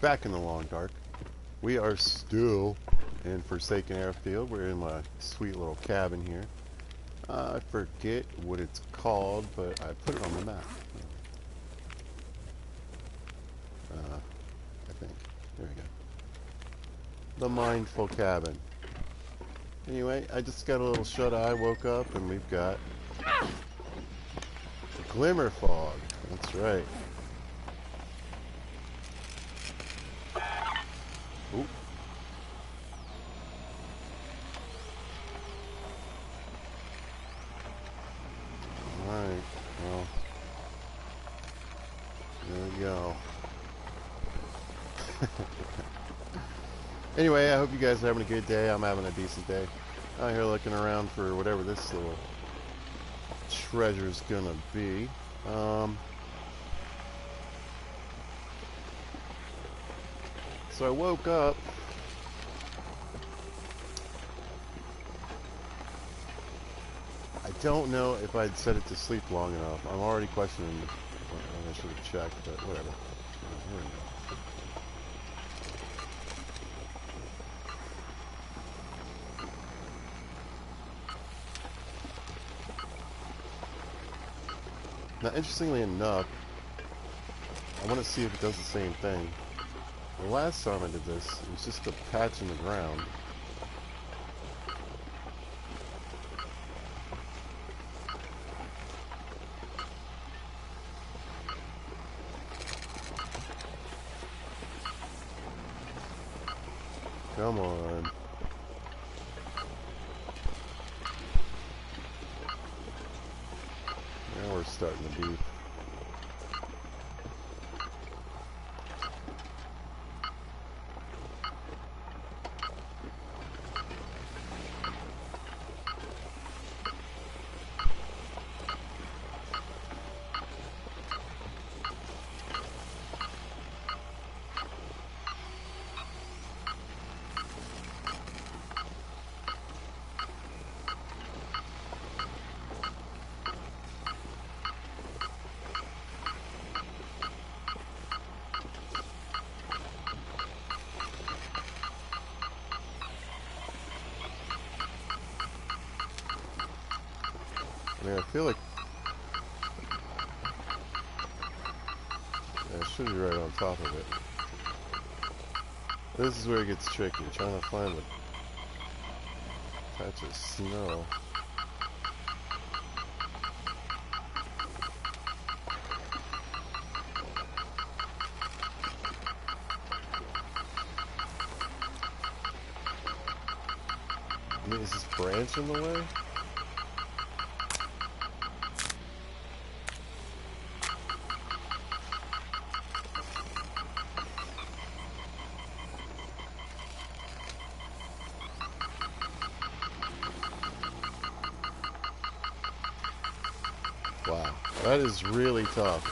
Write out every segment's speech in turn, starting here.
Back in the long dark. We are still in Fosaken Airfield. We're in my sweet little cabin here. I forget what it's called, but I put it on the map. I think. There we go. The Mindful Cabin. Anyway, I just got a little shut-eye, woke up, and we've got glimmer fog. That's right. Oop. Alright, well, there we go. Anyway, I hope you guys are having a good day. I'm having a decent day. Out here looking around for whatever this little treasure's gonna be. So I woke up. I don't know if I'd set it to sleep long enough. I'm already questioning. I should have checked, but whatever. Here we go. Now, interestingly enough, I want to see if it does the same thing. The last time I did this, it was just a patch in the ground. Come on. Now we're starting to beef. I feel like I should be right on top of it. This is where it gets tricky, trying to find a patch of snow. I mean, is this branch in the way? Wow, that is really tough.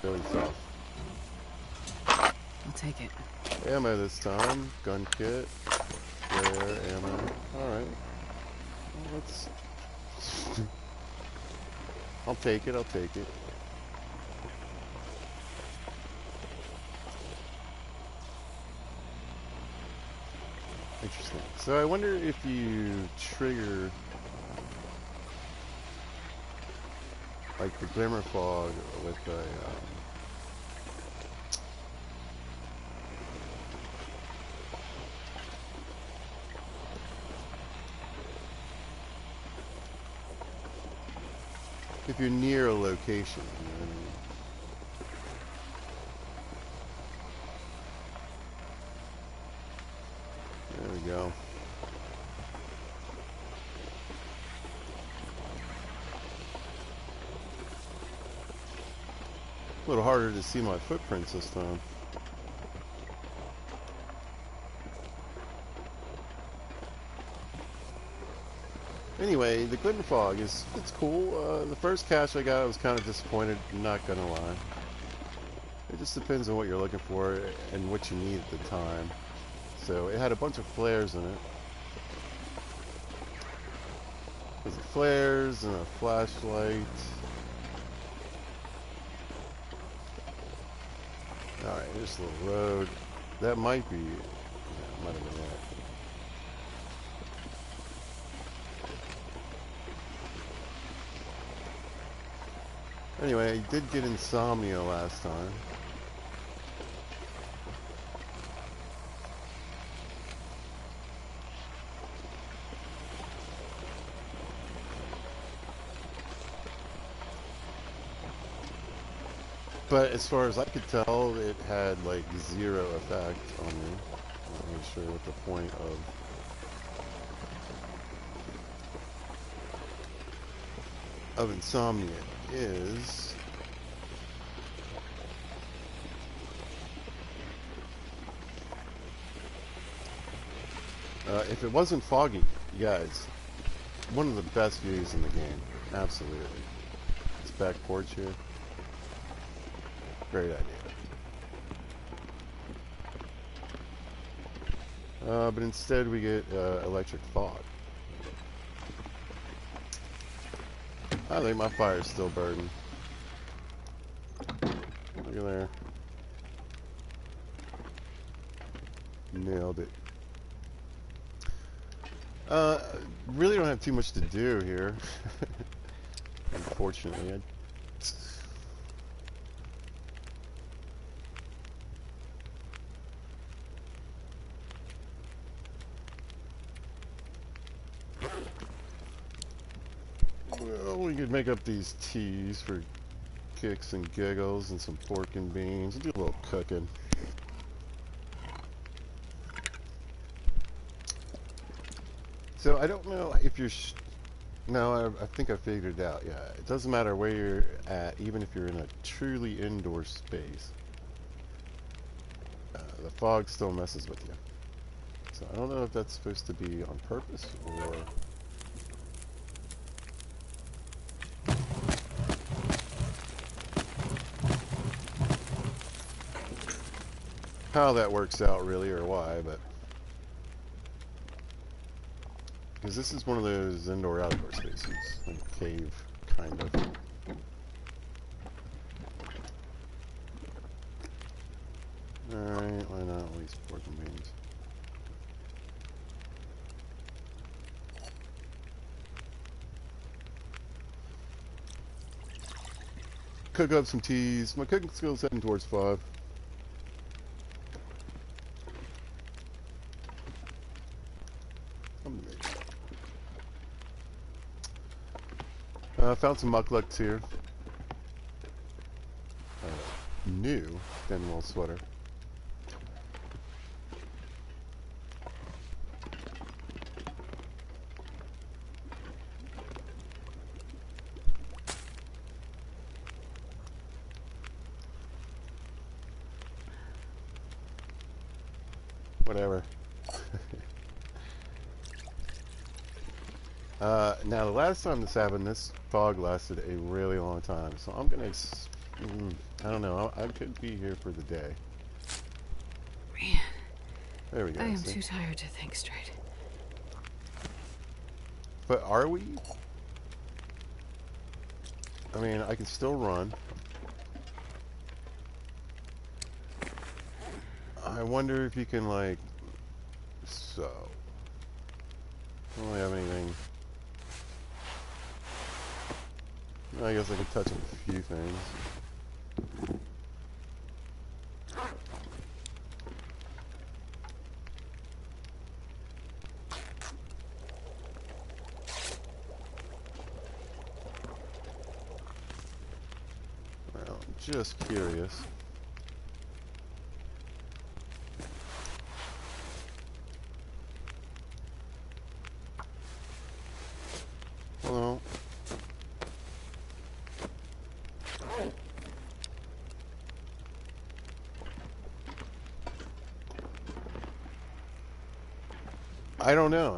Really tough. I'll take it. Ammo this time. Gun kit. Flare, ammo. Alright. Well, let's... I'll take it, I'll take it. Interesting. So I wonder if you trigger like the glimmer fog with a if you're near a location, you know what I mean? There we go. A little harder to see my footprints this time. Anyway, the glimmer fog it's cool. The first cache I got, I was kind of disappointed, not gonna lie. It just depends on what you're looking for and what you need at the time. So it had a bunch of flares in it. There's flares and a flashlight. Alright, here's a little road. That might be... Yeah, might have been that. Anyway, I did get insomnia last time. But as far as I could tell, it had like zero effect on me. I'm not really sure what the point of insomnia is. If it wasn't foggy, you guys, one of the best views in the game. Absolutely. This back porch here. Great idea. But instead we get electric fog. I think my fire's still burning. Look at there. Nailed it. Really don't have too much to do here. Unfortunately. Well, we could make up these teas for kicks and giggles and some pork and beans and do a little cooking. So I don't know if you're... No, I think I figured it out. Yeah, it doesn't matter where you're at, even if you're in a truly indoor space. The fog still messes with you. So I don't know if that's supposed to be on purpose or... how that works out really, or why, but... because this is one of those indoor-outdoor spaces, like a cave, kind of. Alright, why not at least pork and beans? Cook up some teas. My cooking skill's heading towards 5. Found some mucklucks here. New thin wool sweater. Whatever. Now the last time this happened, this fog lasted a really long time, so I'm gonna, I don't know, I could be here for the day. Man, there we go. I am too tired to think straight. But are we? I mean, I can still run. I wonder if you can, like, so. I don't really have anything. I guess I could touch a few things. Well, just curious. Well, I don't know.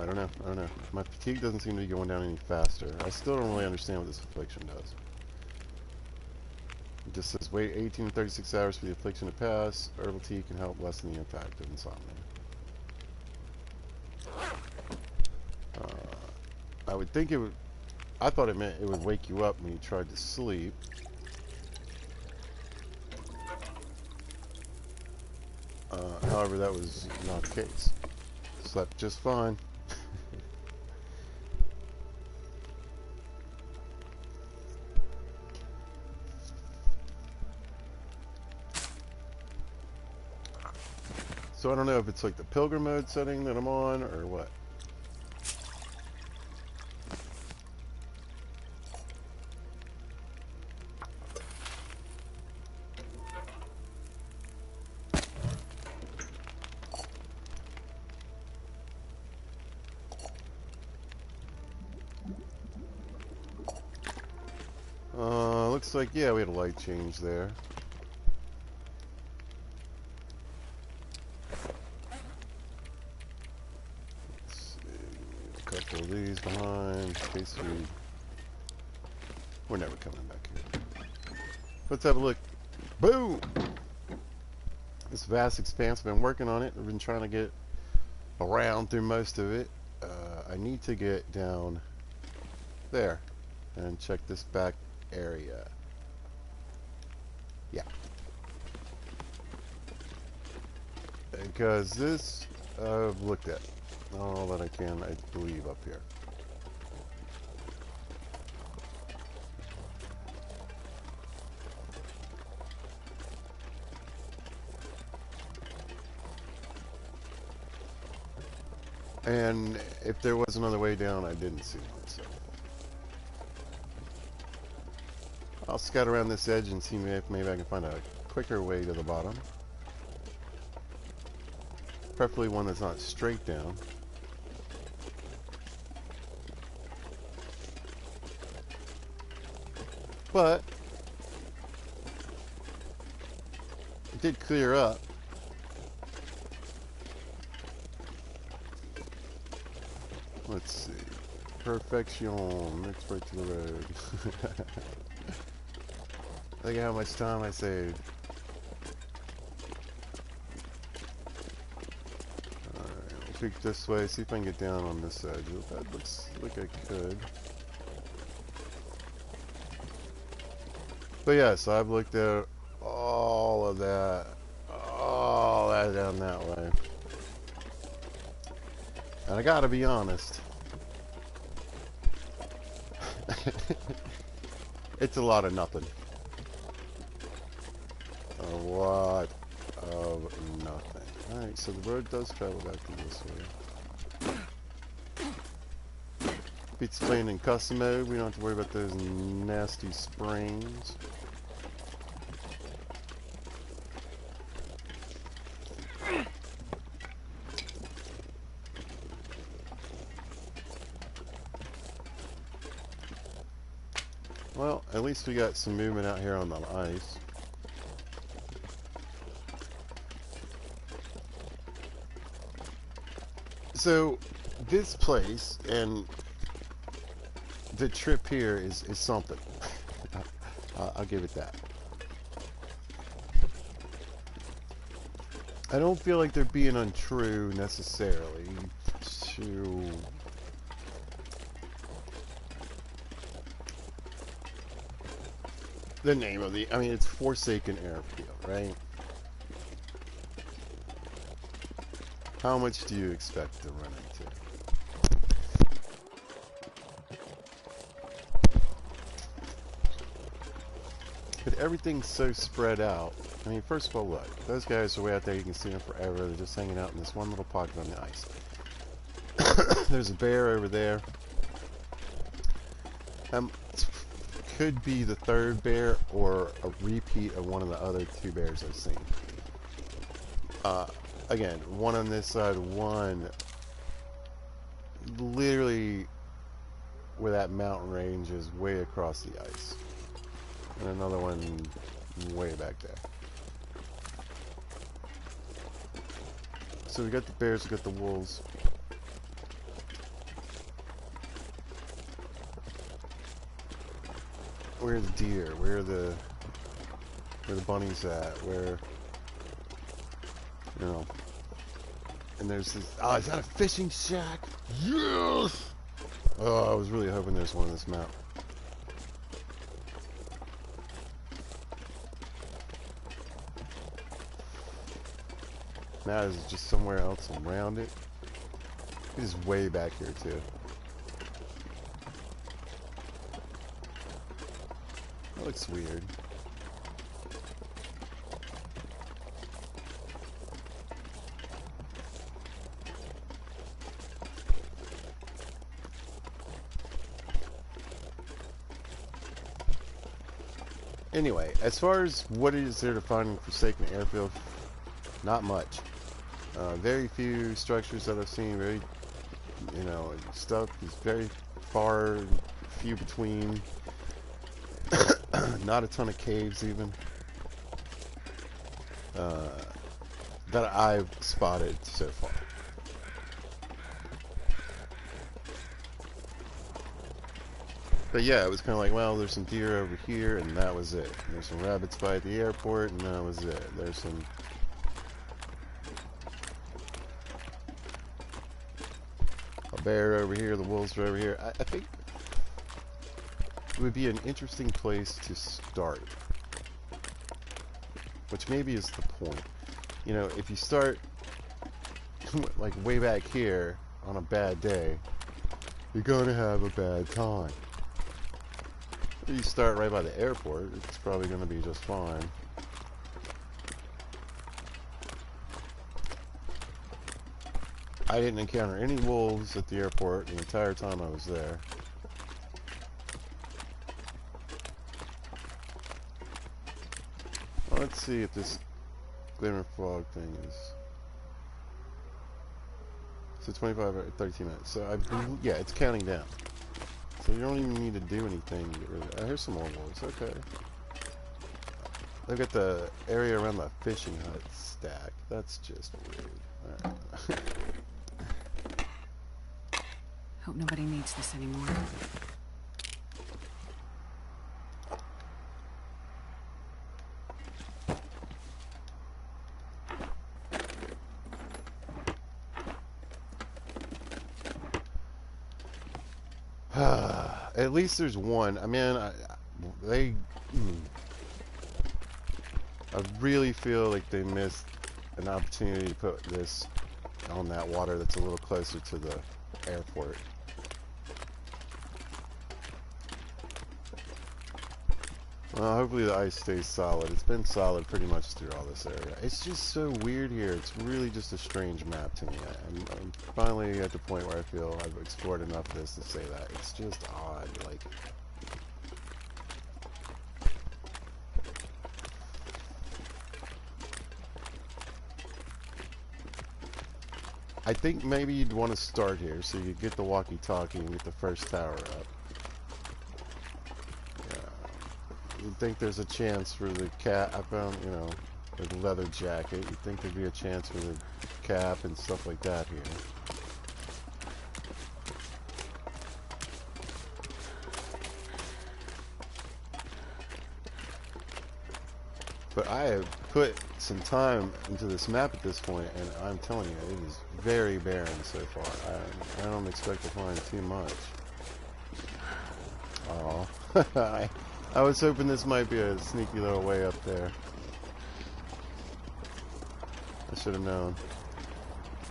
My fatigue doesn't seem to be going down any faster. I still don't really understand what this affliction does. It just says wait 18 to 36 hours for the affliction to pass. Herbal tea can help lessen the impact of insomnia. I would think it would... I thought it meant it would wake you up when you tried to sleep. However, that was not the case. Slept just fine. So I don't know if it's like the pilgrim mode setting that I'm on or what. Looks like, yeah, we had a light change there. Let's see, a couple of these behind, in case we're never coming back here. Let's have a look. Boom! This vast expanse, I've been working on it. I've been trying to get around through most of it. I need to get down there and check this back area. Yeah. Because this, I've looked at all that I can, I believe, up here. And if there was another way down, I didn't see one, so I'll scout around this edge and see if maybe I can find a quicker way to the bottom. Preferably one that's not straight down. But it did clear up. Let's see. Perfection. Next right to the road. Look at how much time I saved. Alright, we'll peek this way, see if I can get down on this edge. That looks like I could. But yeah, so I've looked at all that down that way. And I gotta be honest. It's a lot of nothing. A lot of nothing. Alright, so the road does travel back to this way. If it's playing in custom mode, we don't have to worry about those nasty springs. Well, at least we got some movement out here on the ice. So, this place and the trip here is something. I'll give it that. I don't feel like they're being untrue necessarily to the name of the, I mean, it's Fosaken Airfield, right? How much do you expect to run into? But everything's so spread out. I mean, first of all, look, those guys are way out there, you can see them forever. They're just hanging out in this one little pocket on the ice. There's a bear over there. Could be the third bear or a repeat of one of the other two bears I've seen. Again, one on this side, one literally where that mountain range is way across the ice. And another one way back there. So we got the bears, we got the wolves. Where are the deer? Where are the bunnies at? Where, you know? And there's this. Oh, is that a fishing shack? Yes! Oh, I was really hoping there's one on this map. Now it's just somewhere else around it. It is way back here too. That looks weird. Anyway, as far as what is there to find in Fosaken Airfield, not much. Very few structures that I've seen. Very, stuff is very far, few between. Not a ton of caves even that I've spotted so far. But yeah, it was kind of like, well, there's some deer over here, and that was it. There's some rabbits by the airport, and that was it. There's some a bear over here, the wolves are over here. I think it would be an interesting place to start, which maybe is the point. You know, if you start like way back here on a bad day, you're going to have a bad time. If you start right by the airport, it's probably going to be just fine. I didn't encounter any wolves at the airport the entire time I was there. Well, let's see if this glimmer fog thing is... So 25 or 13 minutes. So yeah, it's counting down. So you don't even need to do anything to get rid of it. Here's some more wolves. Okay. They've got the area around the fishing hut stacked. That's just weird. Alright. Hope nobody needs this anymore. At least there's one. I mean, I really feel like they missed an opportunity to put this on that water that's a little closer to the airport. Well, hopefully the ice stays solid. It's been solid pretty much through all this area. It's just so weird here. It's really just a strange map to me. I'm finally at the point where I feel I've explored enough of this to say that. It's just odd. Like, I think maybe you'd want to start here so you get the walkie-talkie and get the first tower up. You'd think there's a chance for the cap. I found, the leather jacket. You'd think there'd be a chance for the cap and stuff like that here. But I have put some time into this map at this point, and I'm telling you, it is very barren so far. I don't expect to find too much. Oh. I was hoping this might be a sneaky little way up there. I should have known.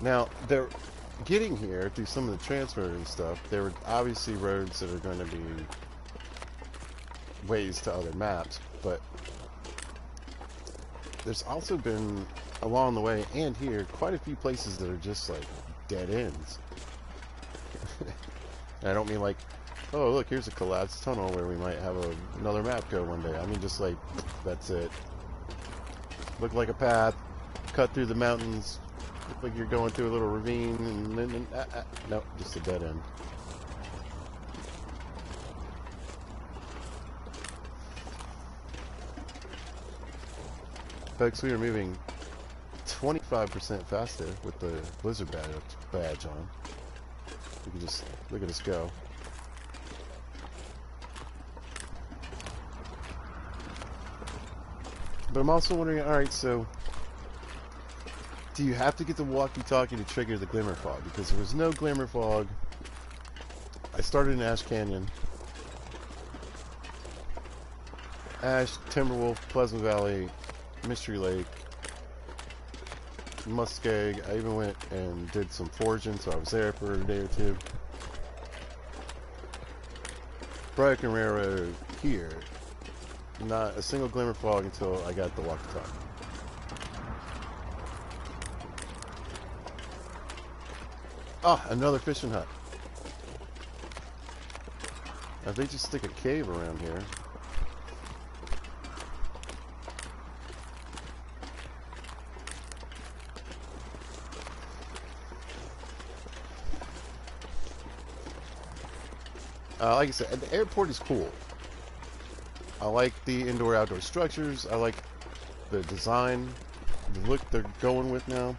Now, they're getting here through some of the transfer and stuff. There were obviously roads that are going to be ways to other maps, but there's also been, along the way and here, quite a few places that are just like dead ends. And I don't mean like, oh look, here's a collapsed tunnel where we might have another map go one day. I mean just like, that's it. Look like a path, cut through the mountains, look like you're going through a little ravine, and then, nope, just a dead end. Folks, we are moving 25% faster with the blizzard badge on. You can just, look at us go. But I'm also wondering, alright, so do you have to get the walkie-talkie to trigger the glimmer fog? Because there was no glimmer fog. I started in Ash Canyon. Ash, Timberwolf, Pleasant Valley, Mystery Lake. muskeg. I even went and did some foraging, so I was there for a day or two. Fosaken Railroad here, not a single glimmer fog until I got the walkie-talkie. Ah, another fishing hut. If they just stick a cave around here. Like I said, the airport is cool. I like the indoor-outdoor structures. I like the design, the look they're going with now.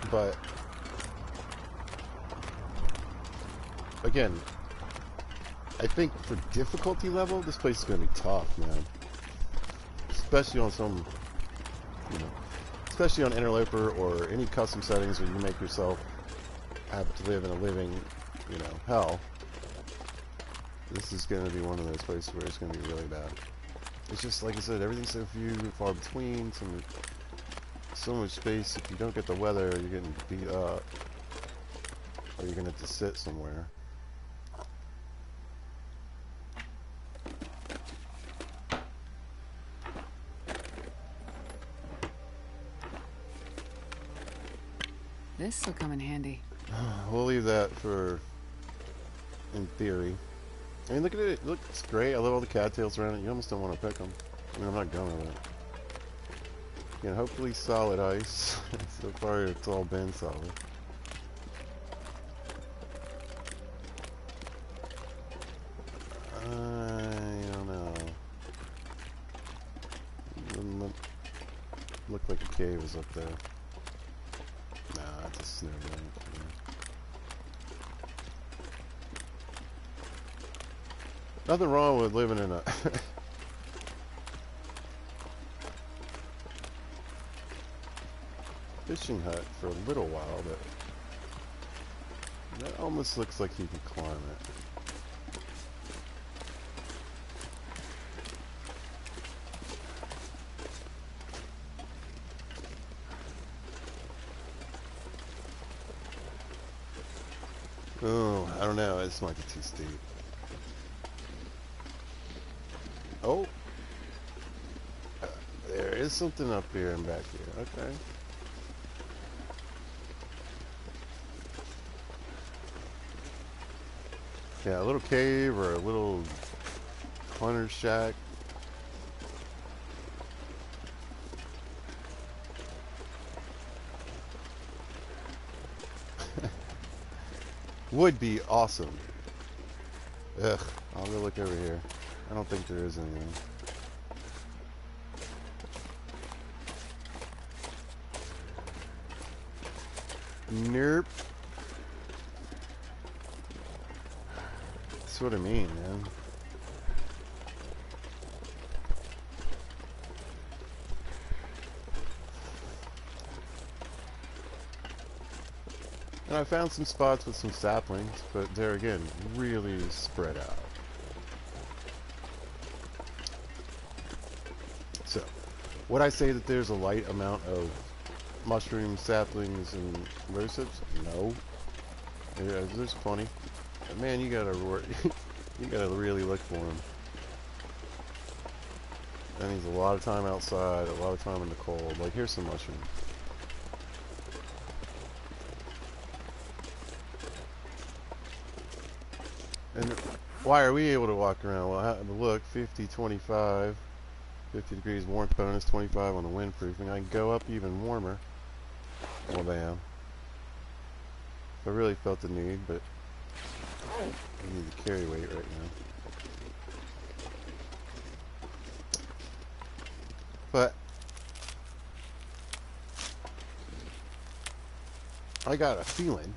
But again, I think for difficulty level, this place is going to be tough, man. Especially on some, you know, especially on Interloper or any custom settings where you make yourself have to live in a living, you know, hell. This is going to be one of those places where it's going to be really bad. It's just, like I said, everything's so few and far between, so much space. If you don't get the weather, you're getting beat up. Or you're going to have to sit somewhere. This'll come in handy. We'll leave that for, in theory. I mean, look at it. It looks great. I love all the cattails around it. You almost don't want to pick them. I mean, I'm not going with it. Again, hopefully solid ice. So far, it's all been solid. I don't know. Doesn't look like a cave is up there. Nah, it's a snowbank. Yeah. Nothing wrong with living in a fishing hut for a little while, but that almost looks like you can climb it. Oh, I don't know. This might be too steep. Oh, there is something up here and back here. Okay. Yeah, a little cave or a little hunter shack. Would be awesome. Ugh, I'll go look over here. I don't think there is anything. Nope. That's what I mean, man. And I found some spots with some saplings, but they're again really spread out. So, would I say that there's a light amount of mushrooms, saplings, and rose hips? No. There's plenty. But man, you gotta work. You gotta really look for them. That means a lot of time outside, a lot of time in the cold. Like, here's some mushrooms. And why are we able to walk around? Well, look, 50, 25, 50 degrees warmth bonus, 25 on the windproofing. I can go up even warmer. Well, damn. I really felt the need, but I need to carry weight right now. But I got a feeling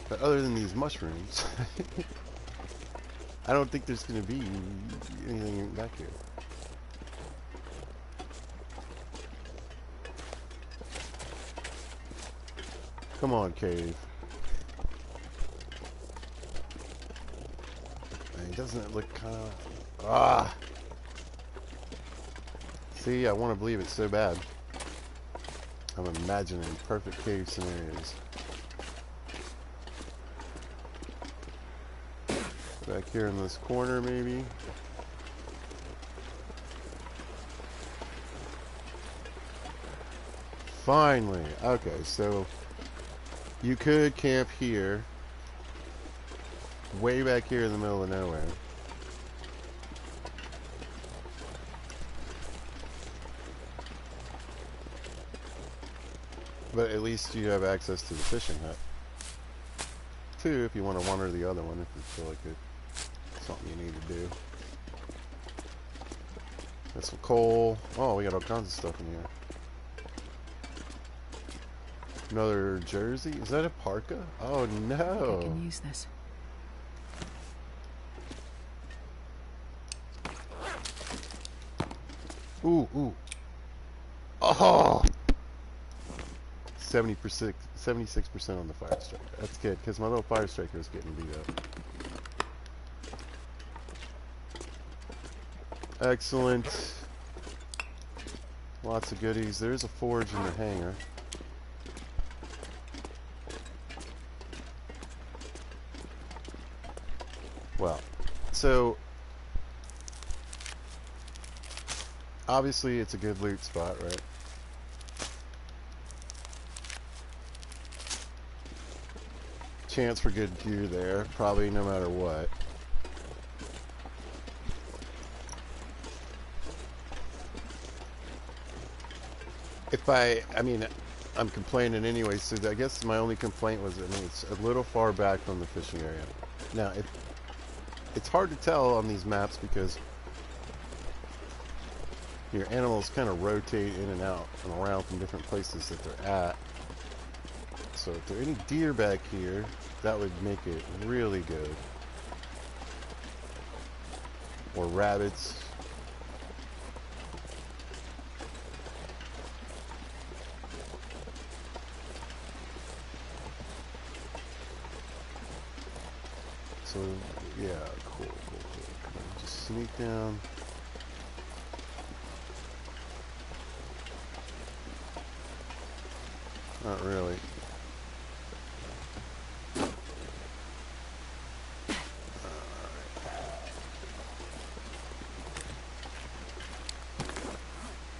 that other than these mushrooms, I don't think there's going to be anything back here. Come on, cave. doesn't it look kind of... Ah! See, I want to believe it so bad. I'm imagining perfect cave scenarios. Back here in this corner, maybe. Finally. Okay, so you could camp here. Way back here in the middle of nowhere. But at least you have access to the fishing hut. Too, if you want to one or the other one, if you feel like it's something you need to do. Got some coal. Oh, we got all kinds of stuff in here. Another jersey? Is that a parka? Oh no! I can use this. Ooh, ooh. Oh! 76% on the fire striker. That's good, because my little fire striker is getting beat up. Excellent. Lots of goodies. There's a forge in the hangar. Well, so obviously it's a good loot spot, right? Chance for good gear there, probably no matter what. If I mean, I'm complaining anyway, so I guess my only complaint was, I mean, it's a little far back from the fishing area. Now, it's hard to tell on these maps because your animals kind of rotate in and out and around from different places that they're at. So if there are any deer back here, that would make it really good. Or rabbits. So, yeah, cool. Just sneak down. Not really.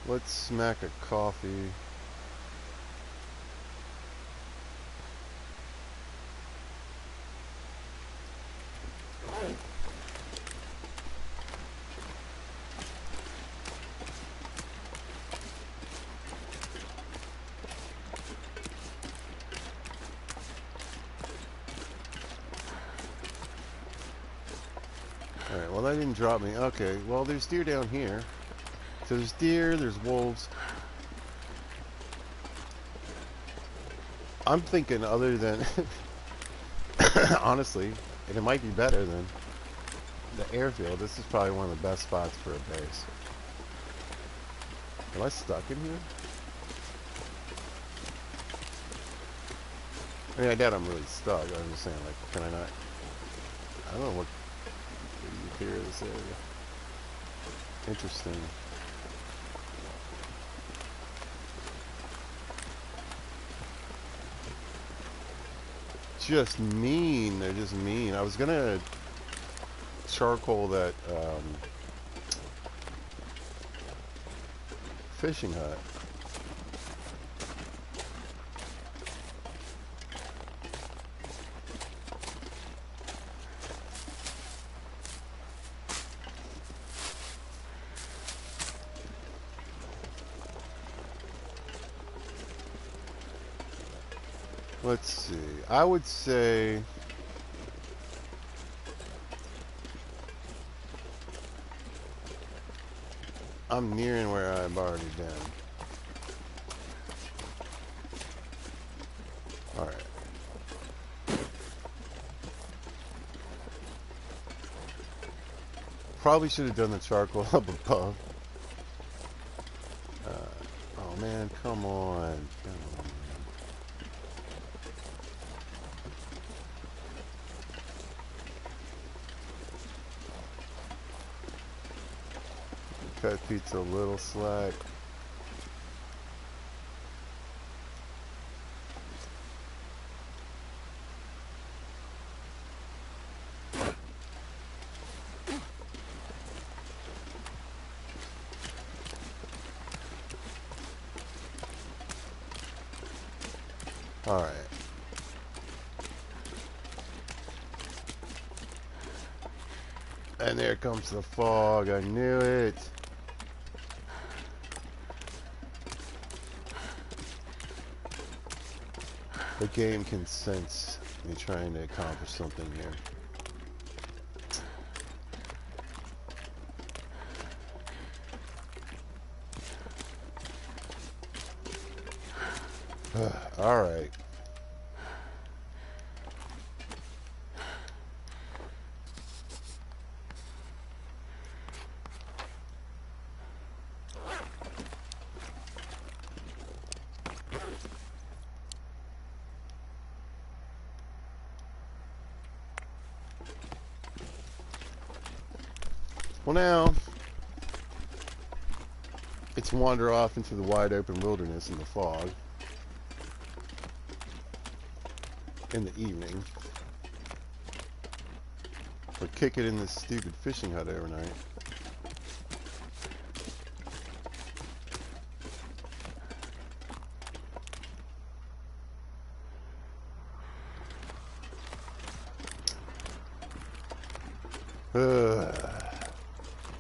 Let's smack a coffee. Alright, well that didn't drop me. Okay, well there's deer down here. So there's deer, there's wolves. I'm thinking other than, honestly, and it might be better than the airfield, this is probably one of the best spots for a base. Am I stuck in here? I mean, I doubt I'm really stuck. I'm just saying, like, can I not? I don't know what you hear this area. Interesting. Just mean. They're just mean. I was gonna charcoal that fishing hut. Let's see. I would say I'm nearing where I've already been. Alright. Probably should have done the charcoal up above. Oh man, come on. Cut pizza a little slack. Alright. And there comes the fog. I knew it. The game can sense me trying to accomplish something here. Alright. Well, now it's wander off into the wide open wilderness in the fog in the evening, or kick it in this stupid fishing hut overnight.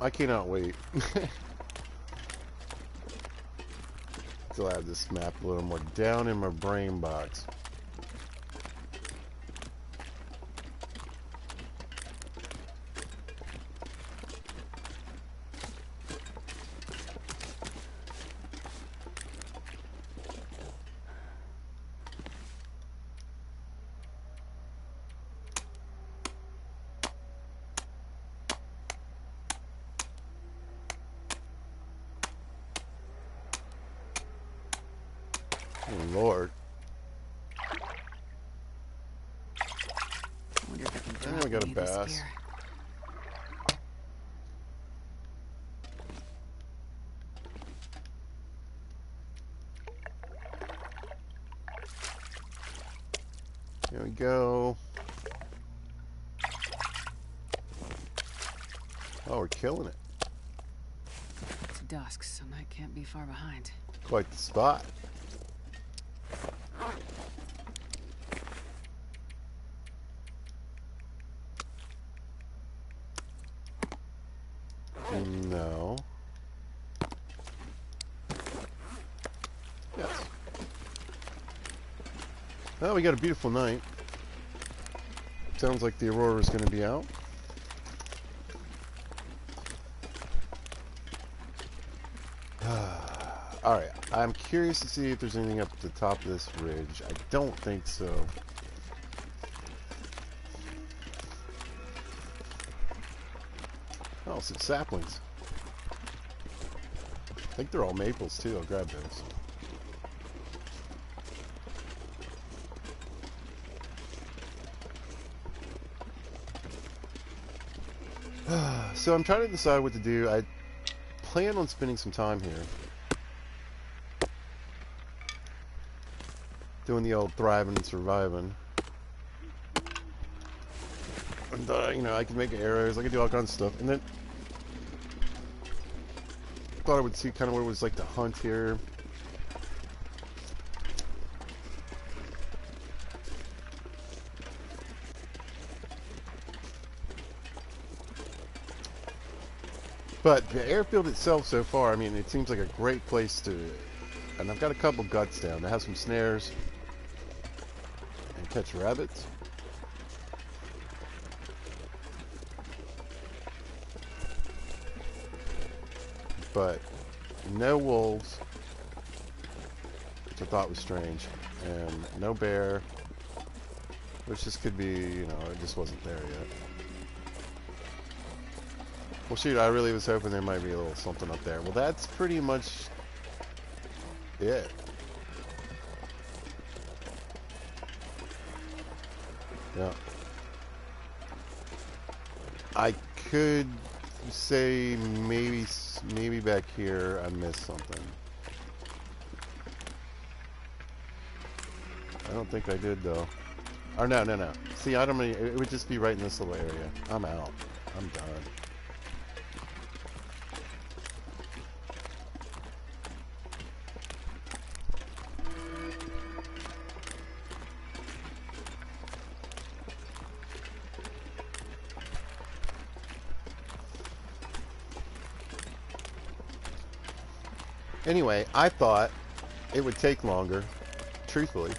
I cannot wait till I have this map a little more down in my brain box. Oh, Lord. Wonder if I can I drop got a any of this bass. gear. Here we go. Oh, we're killing it. It's dusk, so night can't be far behind. Quite the spot. No. Yes. Oh, we got a beautiful night. Sounds like the aurora is going to be out. Alright, I'm curious to see if there's anything up at the top of this ridge. I don't think so. Oh, some saplings. I think they're all maples too. I'll grab those. So I'm trying to decide what to do. I plan on spending some time here doing the old thriving and surviving. And you know, I can make arrows, I can do all kinds of stuff. And then thought I would see kind of what it was like to hunt here. But the airfield itself so far, I mean, it seems like a great place to... And I've got a couple guts down to have some snares and catch rabbits. But no wolves, which I thought was strange, and no bear, which just could be, you know, it just wasn't there yet. Well, shoot, I really was hoping there might be a little something up there. Well, that's pretty much it. Yeah. I could say maybe maybe back here I missed something. I don't think I did though. Or no. See, I don't mean, it would just be right in this little area. I'm out. I'm done. Anyway, I thought it would take longer, truthfully.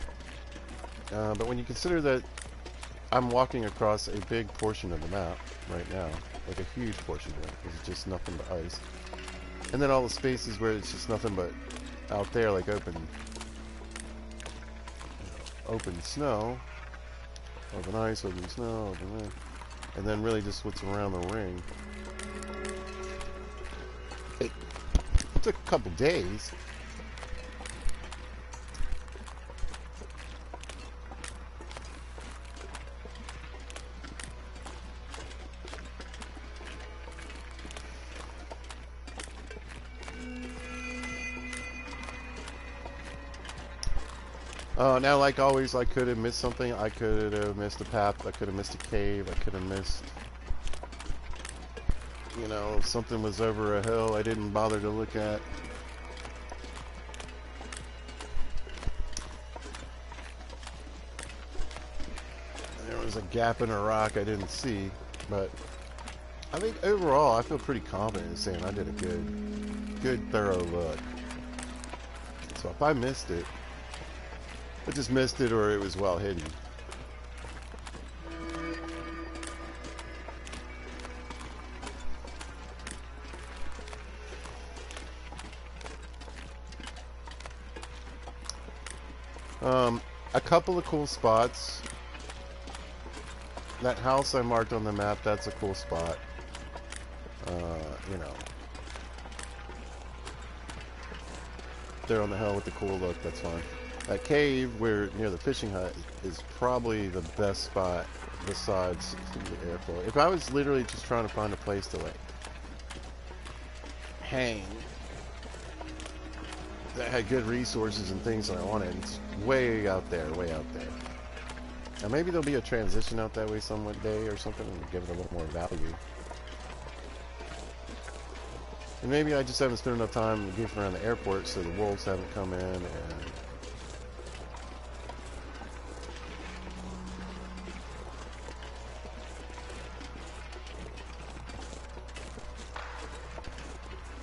But when you consider that I'm walking across a big portion of the map right now, like a huge portion of it, it's just nothing but ice. And then all the spaces where it's just nothing but out there, like open snow, open ice, open snow, open ice. And then really just what's around the ring. It took a couple days. Now, like always, I could have missed something. I could have missed a path. I could have missed a cave. I could have missed, you know, something was over a hill I didn't bother to look at. There was a gap in a rock I didn't see, but I think overall I feel pretty confident in saying I did a good thorough look. So if I missed it, I just missed it, or it was well hidden. A couple of cool spots. That house I marked on the map, that's a cool spot. You know, there on the hill with the cool look, that's fine. That cave where near the fishing hut is probably the best spot besides the airfield. If I was literally just trying to find a place to like hang that had good resources and things that I wanted, it's way out there, way out there. Now maybe there'll be a transition out that way some day or something and give it a little more value. And maybe I just haven't spent enough time goofing around the airport, so the wolves haven't come in, and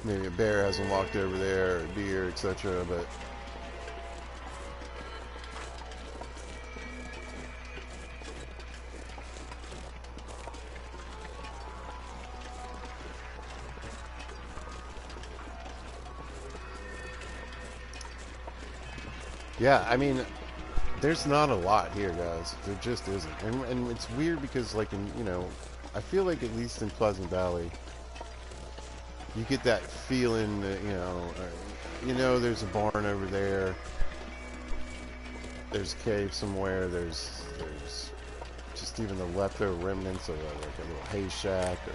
maybe a bear hasn't walked over there, or a deer, etc. But yeah, I mean, there's not a lot here, guys. There just isn't. And it's weird because, like, you know, I feel like at least in Pleasant Valley, you get that feeling that, you know, there's a barn over there. There's a cave somewhere. There's just even the leftover remnants of like a little hay shack or...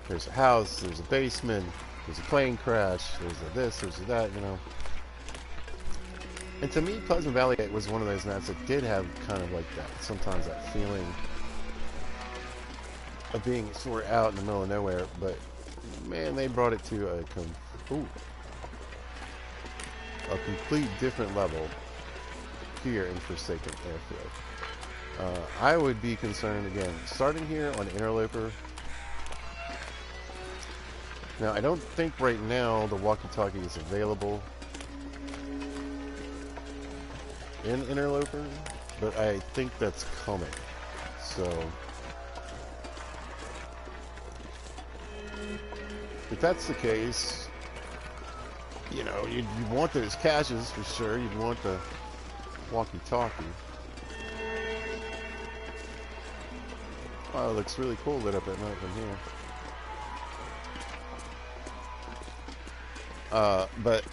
There's a house, there's a basement, there's a plane crash, there's a this, there's a that, you know. And to me, Pleasant Valley was one of those maps that did have kind of like that, sometimes that feeling of being sort of out in the middle of nowhere, but man, they brought it to a complete different level here in Fosaken Airfield. I would be concerned, again, starting here on Interloper. Now, I don't think right now the walkie-talkie is available in Interloper, but I think that's coming. So, if that's the case, you know, you'd want those caches for sure. You'd want the walkie-talkie. Wow, it looks really cool lit up at night from here. But,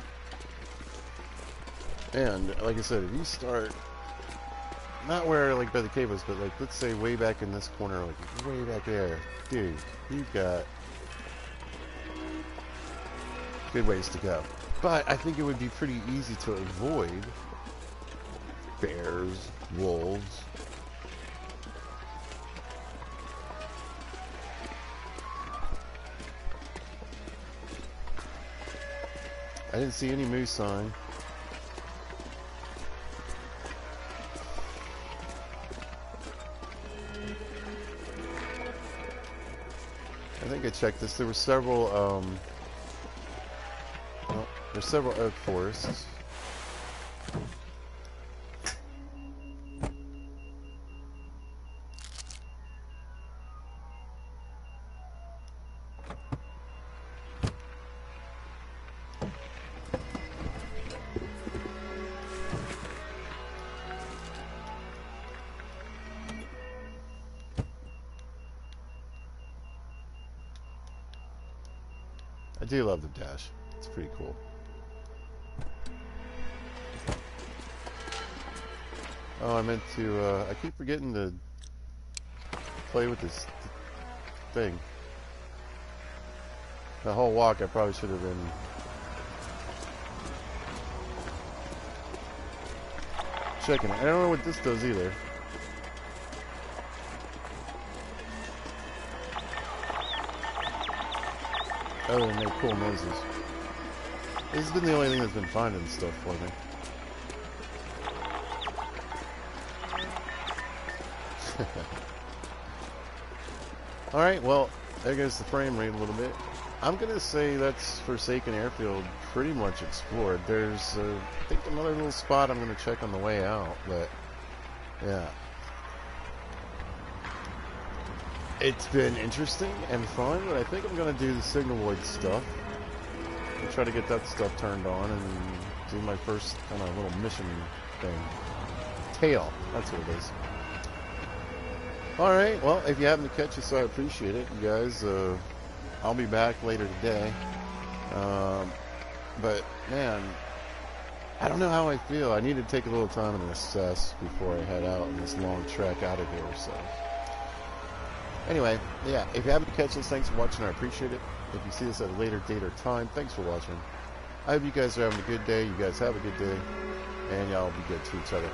and like I said, if you start not where, like, by the cave was, but, like, let's say way back in this corner, like, way back there. Dude, you've got good ways to go. But I think it would be pretty easy to avoid bears, wolves. I didn't see any moose sign. I think I checked this. There were several, well, there's several oak forests. I do love the dash. It's pretty cool. Oh, I meant to, I keep forgetting to play with this thing. The whole walk I probably should have been checking it. I don't know what this does either. Other than make cool noises. This has been the only thing that's been finding stuff for me. Alright, well, there goes the frame rate a little bit. I'm going to say that's Fosaken Airfield pretty much explored. There's, I think, another little spot I'm going to check on the way out, but, yeah. It's been interesting and fun, but I think I'm going to do the signal void stuff. And try to get that stuff turned on and do my first kind of little mission thing. Tail, that's what it is. Alright, well, if you happen to catch this, I appreciate it. You guys, I'll be back later today. But, man, I don't know how I feel. I need to take a little time and assess before I head out on this long trek out of here, so. Anyway, yeah, if you happen to catch this, thanks for watching. I appreciate it. If you see this at a later date or time, thanks for watching. I hope you guys are having a good day. You guys have a good day. And y'all be good to each other.